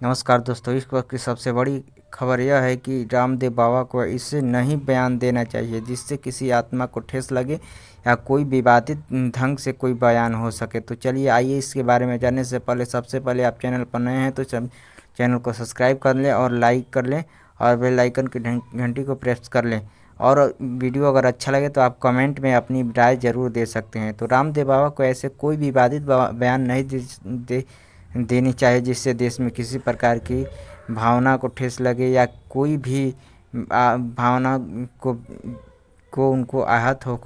नमस्कार दोस्तों, इस वक्त की सबसे बड़ी खबर यह है कि रामदेव बाबा को इससे नहीं बयान देना चाहिए जिससे किसी आत्मा को ठेस लगे या कोई विवादित ढंग से कोई बयान हो सके। तो चलिए आइए इसके बारे में जानने से पहले सबसे पहले आप चैनल पर नए हैं तो चैनल को सब्सक्राइब कर लें और लाइक कर लें और बेल आइकन की घंटी को प्रेस कर लें। और वीडियो अगर अच्छा लगे तो आप कमेंट में अपनी राय ज़रूर दे सकते हैं। तो रामदेव बाबा को ऐसे कोई विवादित बयान नहीं देनी चाहिए जिससे देश में किसी प्रकार की भावना को ठेस लगे या कोई भी भावना को उनको आहत हो।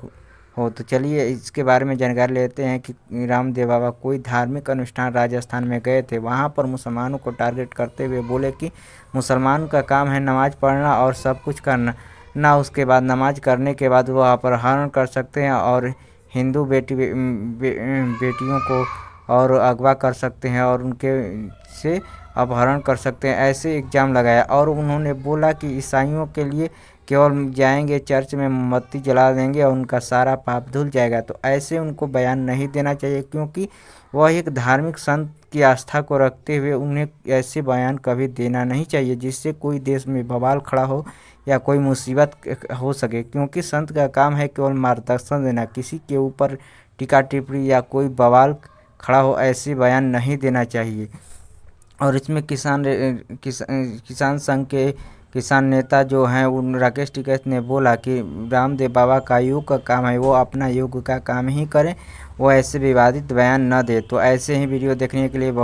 तो चलिए इसके बारे में जानकारी लेते हैं कि रामदेव बाबा कोई धार्मिक अनुष्ठान राजस्थान में गए थे। वहाँ पर मुसलमानों को टारगेट करते हुए बोले कि मुसलमान का काम है नमाज़ पढ़ना और सब कुछ करना ना, उसके बाद नमाज करने के बाद वो अपहरण कर सकते हैं और हिंदू बेटियों को और अगवा कर सकते हैं और उनके से अपहरण कर सकते हैं, ऐसे इल्ज़ाम लगाया। और उन्होंने बोला कि ईसाइयों के लिए केवल जाएंगे चर्च में मोमबत्ती जला देंगे और उनका सारा पाप धुल जाएगा। तो ऐसे उनको बयान नहीं देना चाहिए क्योंकि वह एक धार्मिक संत की आस्था को रखते हुए उन्हें ऐसे बयान कभी देना नहीं चाहिए जिससे कोई देश में बवाल खड़ा हो या कोई मुसीबत हो सके, क्योंकि संत का काम है केवल मार्गदर्शन देना, किसी के ऊपर टीका टिप्पणी या कोई बवाल खड़ा हो ऐसे बयान नहीं देना चाहिए। और इसमें किसान संघ के किसान नेता जो हैं उन राकेश टिकैत ने बोला कि रामदेव बाबा का योग का काम है वो अपना योग का काम ही करें, वो ऐसे विवादित बयान न दे। तो ऐसे ही वीडियो देखने के लिए बहुत